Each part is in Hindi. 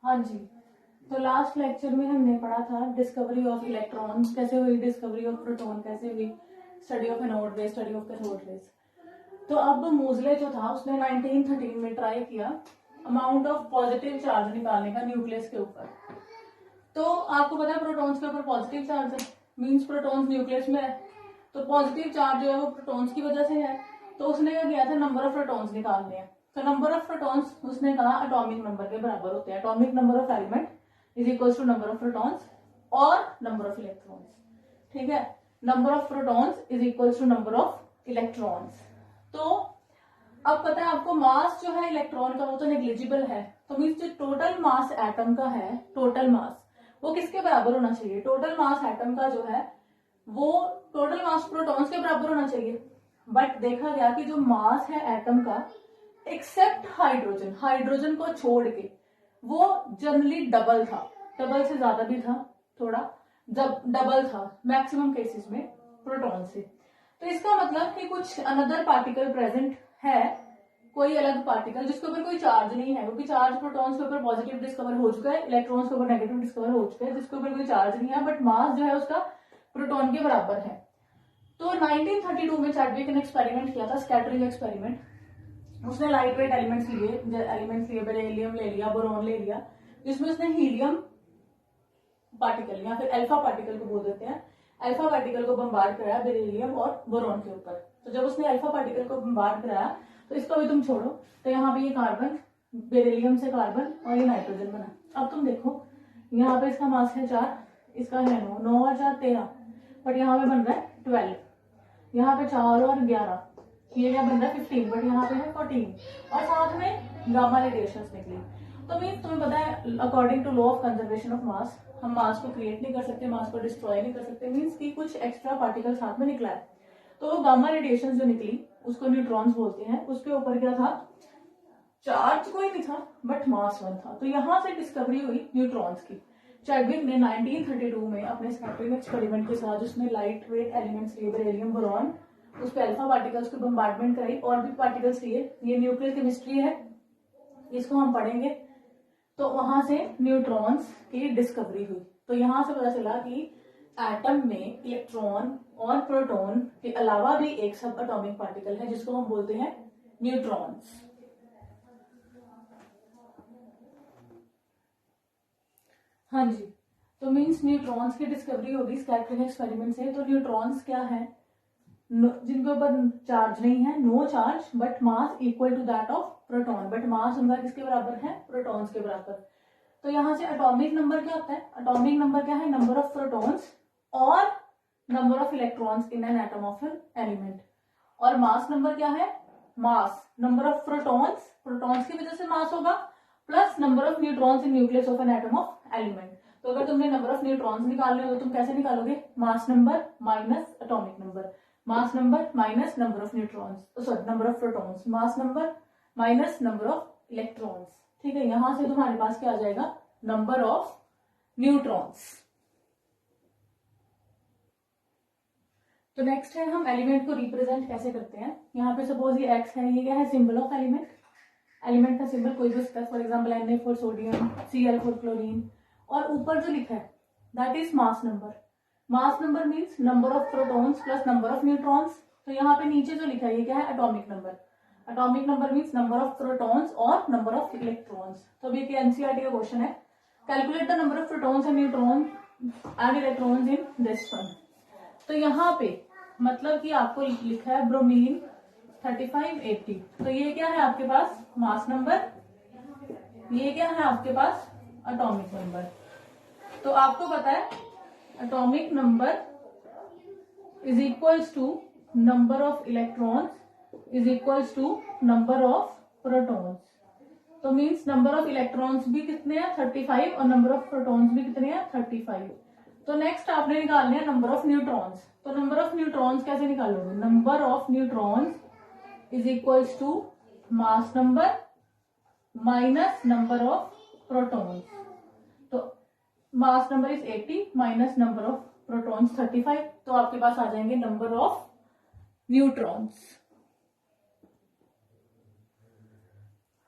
हाँ जी, तो लास्ट लेक्चर में हमने पढ़ा था डिस्कवरी ऑफ इलेक्ट्रॉन्स कैसे हुई, डिस्कवरी ऑफ प्रोटॉन कैसे हुई, study of anode rays, study of cathode rays. तो अब मोजले जो था उसने 1913 में ट्राई किया अमाउंट ऑफ पॉजिटिव चार्ज निकालने का न्यूक्लियस के ऊपर। तो आपको पता है प्रोटॉन्स के ऊपर पॉजिटिव चार्ज है, मींस प्रोटॉन्स न्यूक्लियस में है, तो पॉजिटिव चार्ज जो है वो प्रोटॉन्स की वजह से है। तो उसने क्या किया था, नंबर ऑफ प्रोटॉन्स निकालने हैं। तो नंबर ऑफ प्रोटॉन्स उसने कहा एटॉमिक नंबर के बराबर होते हैं, atomic number of element is equal to number of protons और नंबर ऑफ इलेक्ट्रॉन्स। ठीक है, number of protons is equal to number of electrons. तो अब पता है आपको मास जो है इलेक्ट्रॉन का वो तो नेग्लिजिबल है, तो मीन्स जो टोटल मास एटम का है, टोटल मास वो किसके बराबर होना चाहिए, टोटल मास एटम का जो है वो टोटल मास प्रोटॉन्स के बराबर होना चाहिए। बट देखा गया कि जो मास है एटम का एक्सेप्ट हाइड्रोजन, हाइड्रोजन को छोड़ के वो जनरली डबल था, डबल से ज्यादा भी था थोड़ा, जब डबल था मैक्सिमम केसेस में प्रोटॉन से। तो इसका मतलब कि कुछ अनदर पार्टिकल प्रेजेंट है, कोई अलग पार्टिकल जिसके ऊपर कोई चार्ज नहीं है, क्योंकि चार्ज प्रोटॉन्स के ऊपर पॉजिटिव डिस्कवर हो चुका है, इलेक्ट्रॉन्स के ऊपर नेगेटिव डिस्कवर हो चुका है, जिसके ऊपर कोई चार्ज नहीं है, बट मास जो है उसका प्रोटॉन के बराबर है। तो 1932 में चैडविक ने एक्सपेरिमेंट किया था, स्कैटरिंग एक्सपेरिमेंट। उसने लाइट वेट एलिमेंट्स लिए, बेरिलियम ले लिया, बोरॉन ले लिया, जिसमें उसने हीलियम पार्टिकल या फिर अल्फा पार्टिकल को बोल देते हैं, अल्फा पार्टिकल को बम्बार्ड कराया बेरिलियम और बोरॉन के ऊपर। तो जब उसने अल्फा पार्टिकल को बम्बार्ड कराया तो इसको भी तुम छोड़ो, तो यहाँ पे ये कार्बन, बेरिलियम से कार्बन और ये नाइट्रोजन बना। अब तुम देखो यहाँ पे इसका मास है 4, इसका है 9, 9 और 4 13, बट यहाँ पे बन रहा है 12, यहाँ पे 4 और 11, ये क्या बन रहा है 15, बट यहाँ पे है 14, और साथ में गामा रेडिएशंस निकली। तो मीन्स तुम्हें पता है according to law of conservation of mass, हम मास को क्रिएट नहीं कर सकते, मास को डिस्ट्रॉय नहीं कर सकते, मीन्स कि कुछ एक्स्ट्रा पार्टिकल साथ में निकला है। तो गामा रेडिएशन जो निकली उसको न्यूट्रॉन्स बोलते हैं। उसके ऊपर क्या था, चार्ज कोई नहीं था बट मास 1 था। तो यहां से डिस्कवरी हुई न्यूट्रॉन्स की। चैडविक ने 1932 में अपने स्कैटरिंग एक्सपेरिमेंट के साथ उसने लाइट वेट एलिमेंट्स लिए, बेरिलियम, बोरॉन, उस पर अल्फा पार्टिकल्स को बम्बार्डमेंट कराई, और भी पार्टिकल्स लिए। ये न्यूक्लियर केमिस्ट्री है, इसको हम पढ़ेंगे। तो वहां से न्यूट्रॉन्स की डिस्कवरी हुई। तो यहां से पता चला कि एटम में इलेक्ट्रॉन और प्रोटॉन के अलावा भी एक सब एटॉमिक पार्टिकल है जिसको हम बोलते हैं न्यूट्रॉन्स। हाँ जी, तो मीन्स न्यूट्रॉन्स की डिस्कवरी होगी स्कैटरिंग एक्सपेरिमेंट से। तो न्यूट्रॉन्स क्या है, जिनके ऊपर चार्ज नहीं है, no charge, but mass equal to that of proton, but mass उनका किसके बराबर है, प्रोटॉन्स के बराबर। तो यहां से एटॉमिक नंबर क्या होता है, एटॉमिक नंबर क्या है, नंबर ऑफ प्रोटॉन्स और number of electrons in an atom of an element. और मास नंबर क्या है, mass number of protons, protons की वजह से मास होगा, plus number of neutrons in nucleus of an atom of element. तो अगर तुमने नंबर ऑफ न्यूट्रॉन्स निकालने हो तो तुम कैसे निकालोगे, मास number minus atomic number, mass number minus number of neutrons, sorry number of protons, mass number minus number of electrons. ठीक है, यहां से तुम्हारे पास क्या आ जाएगा, नंबर ऑफ न्यूट्रॉन्स। तो नेक्स्ट है हम एलिमेंट को रिप्रेजेंट कैसे करते हैं। यहाँ पे सपोज ये एक्स है, ये क्या है, सिंबल ऑफ एलिमेंट, एलिमेंट का सिंबल कोई भी होता है, for example Na for sodium, Cl for chlorine, और ऊपर जो लिखा है that is mass number. Mass number means number of protons plus number of neutrons. तो यहाँ पे नीचे जो लिखा है ये क्या है, atomic number. Atomic number means number of protons और नंबर ऑफ इलेक्ट्रॉन्स। तो अभी एक एनसीईआरटी का क्वेश्चन है, calculate the number of protons and neutron and electrons in this one. तो यहाँ पे मतलब कि आपको लिखा है ब्रोमीन 3580, तो ये क्या है आपके पास, मास नंबर, ये क्या है आपके पास, एटॉमिक नंबर। तो आपको पता है atomic number is equals to number of electrons is equals to number of protons. तो मीन्स नंबर ऑफ इलेक्ट्रॉन्स भी कितने हैं, 35, और नंबर ऑफ प्रोटॉन्स भी कितने हैं, 35। तो नेक्स्ट आपने निकालने हैं नंबर ऑफ न्यूट्रॉन्स। तो नंबर ऑफ न्यूट्रॉन्स कैसे निकालोगे, number of neutrons is equals to mass number minus number of protons. तो mass number is 80 minus number of protons 35, तो आपके पास आ जाएंगे नंबर ऑफ न्यूट्रॉन्स।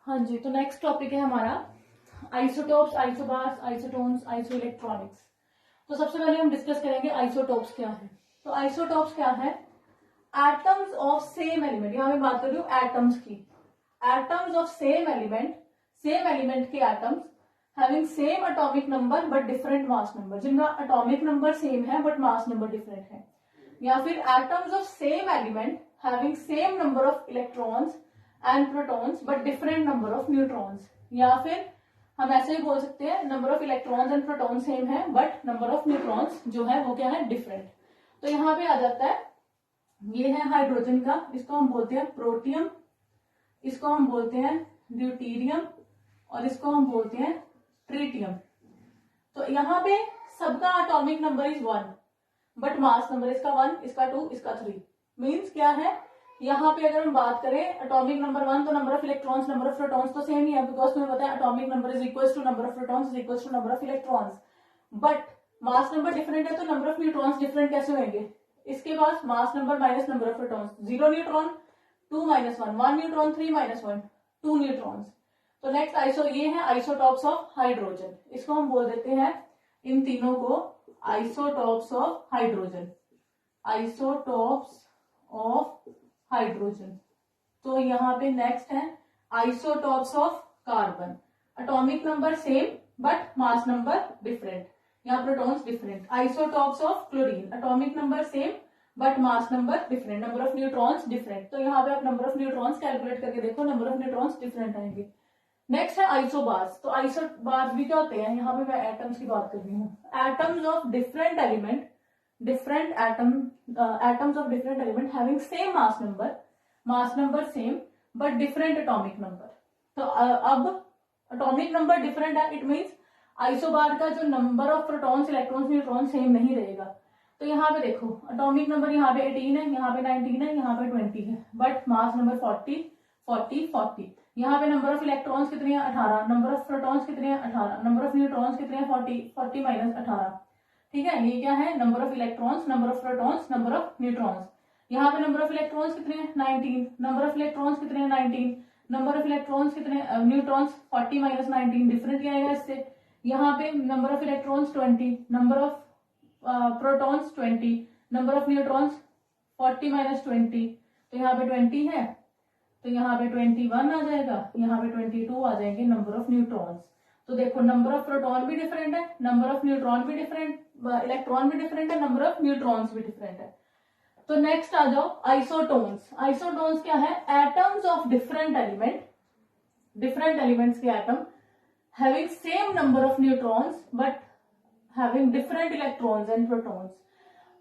हाँ जी, तो नेक्स्ट टॉपिक है हमारा isotopes, isobars, isotones, iso electronics. तो सबसे पहले हम डिस्कस करेंगे आइसोटोप्स क्या है। तो आइसोटोप्स क्या है? एटम्स ऑफ सेम एलिमेंट, यहां मैं बात कर रही हूँ एटम्स की। एटम्स ऑफ सेम एलिमेंट के atoms having same atomic number but different mass number, जिनका एटॉमिक नंबर सेम है बट मास नंबर डिफरेंट है। या फिर atoms of same element having same number of electrons and protons but different number of neutrons. या फिर हम ऐसे ही बोल सकते हैं number of electrons and proton same है बट नंबर ऑफ न्यूट्रॉन्स जो है वो क्या है, डिफरेंट। तो यहाँ पे आ जाता है, ये है हाइड्रोजन का, इसको हम बोलते हैं प्रोटियम, इसको हम बोलते हैं ड्यूटीरियम और इसको हम बोलते हैं ट्रीटियम। तो यहाँ पे सबका atomic number is 1 but mass number इसका 1, इसका 2, इसका 3। मीन्स क्या है, यहाँ पे अगर हम बात करें एटॉमिक नंबर 1 तो number of electrons number of protons तो सेम ही है, बिकॉज तुम्हें पता है atomic number is equal to number of protons is equal to number of electrons. But mass number different है तो नंबर ऑफ न्यूट्रॉन्स डिफरेंट कैसे होंगे? इसके पास mass number minus number of protons, 0 neutron, 2 minus 1, 1 neutron, 3 minus 1, 2 neutrons. तो नेक्स्ट ये है आइसोटॉप्स ऑफ हाइड्रोजन, इसको हम बोल देते हैं इन तीनों को isotopes of hydrogen, isotopes of hydrogen. तो यहाँ पे नेक्स्ट है isotopes of carbon, atomic number same but mass number different, यहाँ protons different. Isotopes of chlorine, atomic number same but mass number different, number of neutrons different. तो यहाँ पे आप नंबर ऑफ न्यूट्रॉन्स कैलकुलेट करके देखो, नंबर ऑफ न्यूट्रॉन्स डिफरेंट आएंगे। नेक्स्ट है आइसोबार्स। तो आइसोबार्स भी क्या होते हैं, यहाँ पे मैं एटम्स की बात कर रही हूँ, atoms of different element, different atoms of different element having same mass number same but different atomic number. तो अब एटॉमिक नंबर डिफरेंट है, इट मीन्स आइसोबार का जो number of protons electrons neutron same नहीं रहेगा। तो यहाँ पे देखो एटॉमिक नंबर यहाँ पे 18 है, यहाँ पे 19 है, यहाँ पे 20 है, बट मास नंबर 40 40 40। यहाँ पे नंबर ऑफ इलेक्ट्रॉन्स कितने हैं, 18, नंबर ऑफ प्रोटॉन्स कितने हैं, 18, नंबर ऑफ न्यूट्रॉन्स कितने हैं, 40 40 माइनस 18। ठीक है, ये क्या है, number of electrons, number of protons, number of neutrons. यहाँ पे नंबर ऑफ इलेक्ट्रॉन्स कितने हैं, 19, नंबर ऑफ इलेक्ट्रॉन्स कितने हैं, 19, नंबर ऑफ इलेक्ट्रॉन्स कितने, न्यूट्रॉन्स 40 माइनस 19, डिफरेंट क्या आएगा इससे। यहाँ पे number of electrons 20, number of protons 20, number of neutrons 40 minus 20, तो यहाँ पे 20 है, तो यहाँ पे 21 आ जाएगा, यहाँ पे 22 आ जाएंगे नंबर ऑफ न्यूट्रॉन्स। तो देखो नंबर ऑफ प्रोटॉन भी डिफरेंट है, नंबर ऑफ न्यूट्रॉन भी डिफरेंट, इलेक्ट्रॉन भी डिफरेंट है, नंबर ऑफ न्यूट्रॉन्स भी डिफरेंट है। तो नेक्स्ट आ जाओ आइसोटोन्स। आइसोटोन्स क्या है, एटम्स ऑफ डिफरेंट एलिमेंट्स के atom having same number of neutrons but having different electrons and protons.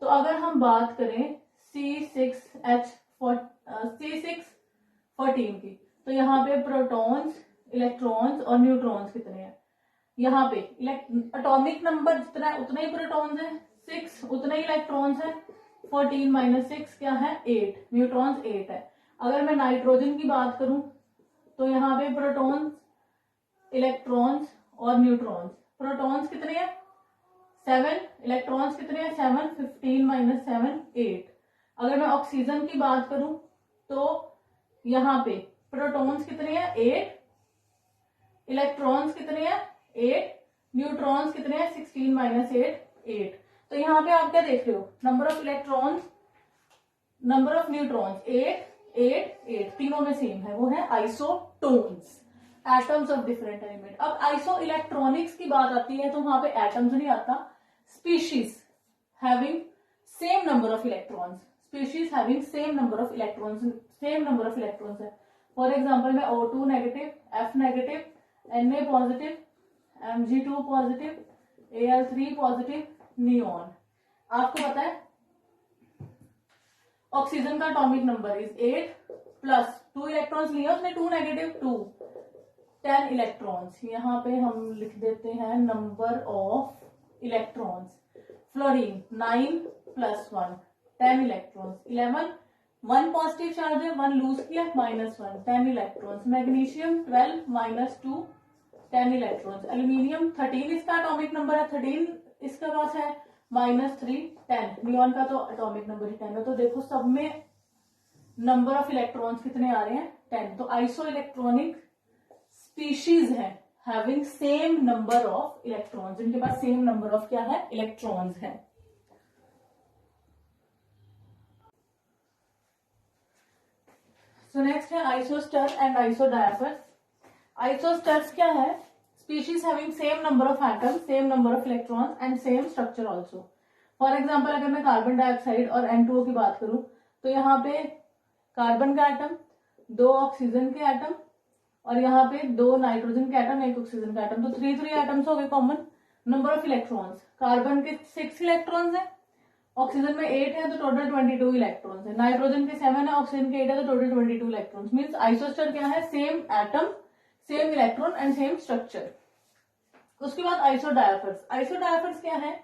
तो अगर हम बात करें C6H14 की, तो यहाँ पे प्रोटॉन्स, इलेक्ट्रॉन्स और न्यूट्रॉन्स कितने हैं, यहाँ पे एटॉमिक नंबर जितना है उतना ही प्रोटॉन्स है, 6 उतना ही इलेक्ट्रॉन्स है, 14 माइनस 6 क्या है, 8, न्यूट्रॉन्स 8 है। अगर मैं नाइट्रोजन की बात करूं तो यहाँ पे प्रोटॉन्स, इलेक्ट्रॉन्स और न्यूट्रॉन्स, प्रोटॉन्स कितने हैं 7, इलेक्ट्रॉन्स कितने हैं 7, 15 माइनस 7 8। अगर मैं ऑक्सीजन की बात करूं तो यहाँ पे प्रोटॉन्स कितने हैं 8, इलेक्ट्रॉन्स कितने हैं 8, न्यूट्रॉन्स कितने हैं 16 माइनस 8 8। तो यहाँ पे आप क्या देख रहे हो, number of electrons, number of neutrons 8 8 8, तीनों में सेम है, वो है isotones, atoms of different element. अब आइसो इलेक्ट्रॉनिक्स की बात आती है तो वहां पे एटम्स नहीं आता, species having same number of electrons, species having same number of electrons, same number of electrons है। फॉर एग्जांपल में O2 negative, F negative, Na positive, Mg2 positive, Al3 positive, neon. आपको पता है ऑक्सीजन का atomic number is 8 plus 2 electrons लिए उसने, 2 नेगेटिव 2, 10 इलेक्ट्रॉन्स। यहाँ पे हम लिख देते हैं number of electrons. Fluorine 9 plus 1, 10 electrons, 11, 1 positive charge है, 1 लूज किया, -1, 10 electrons. Magnesium 12 minus 2, 10 electrons. Aluminium 13 इसका एटॉमिक नंबर है, 13 इसका पास है, -3 10। नियॉन का तो एटॉमिक नंबर ही 10 है। तो देखो सब में नंबर ऑफ इलेक्ट्रॉन्स कितने आ रहे हैं 10। तो आइसो इलेक्ट्रॉनिक स्पीशीज है having same number of electrons, जिनके पास सेम नंबर ऑफ क्या है, इलेक्ट्रॉन्स है। सो नेक्स्ट है आइसोस्टर एंड आइसोडायफर्स। आइसोस्टर्स क्या है, species having same number of atoms, same number of electrons and same structure also. For example अगर मैं कार्बन डाइऑक्साइड और N2O की बात करूं तो यहाँ पे कार्बन का एटम, 2 ऑक्सीजन के एटम, और यहाँ पे 2 नाइट्रोजन के एटम, 1 ऑक्सीजन का एटम, तो 3 एटम्स हो गए common. Number of electrons, carbon के 6 इलेक्ट्रॉन्स है, ऑक्सीजन में 8 है तो टोटल 22 इलेक्ट्रॉन्स है, नाइट्रोजन के 7 है, ऑक्सीजन के 8 है तो टोटल 22 इलेक्ट्रॉन्स। मींस आइसोस्टर क्या है, same atom, same electron and same structure. उसके बाद आइसोडायफर्स। आइसोडायफर्स क्या है,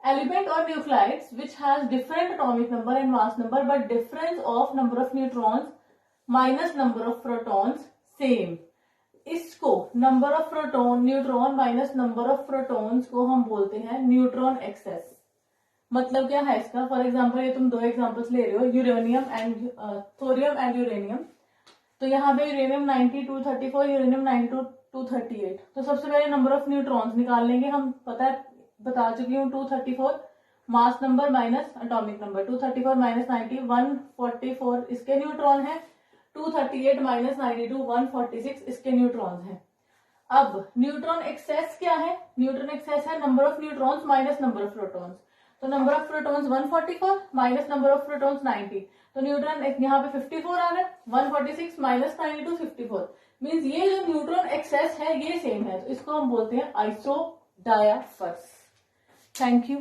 एलिमेंट और nuclides which has different atomic number and mass number but difference of number of neutrons minus number of protons same. इसको number of proton, neutron minus number of protons को हम बोलते हैं न्यूट्रॉन एक्सेस। मतलब क्या है इसका, फॉर एग्जाम्पल ये तुम 2 एग्जाम्पल्स ले रहे हो, uranium and thorium and uranium. तो यहाँ पे यूरेनियम 9234, यूरेनियम 9238। तो सबसे पहले नंबर ऑफ न्यूट्रॉन्स निकाल लेंगे हम, बता चुकी हूँ 234 मास number minus atomic number, 234 minus 90 144 इसके न्यूट्रॉन है, 238 माइनस 92 146 इसके न्यूट्रॉन्स हैं। अब न्यूट्रॉन एक्सेस क्या है, न्यूट्रॉन एक्सेस है number of neutrons minus number of protons. तो number of protons 144 minus number of protons 90, तो न्यूट्रॉन यहाँ पे 54 आ रहा है, 146 माइनस 92 54। मींस ये जो न्यूट्रॉन एक्सेस है ये सेम है, तो इसको हम बोलते हैं आइसोडायफर्स। Thank you.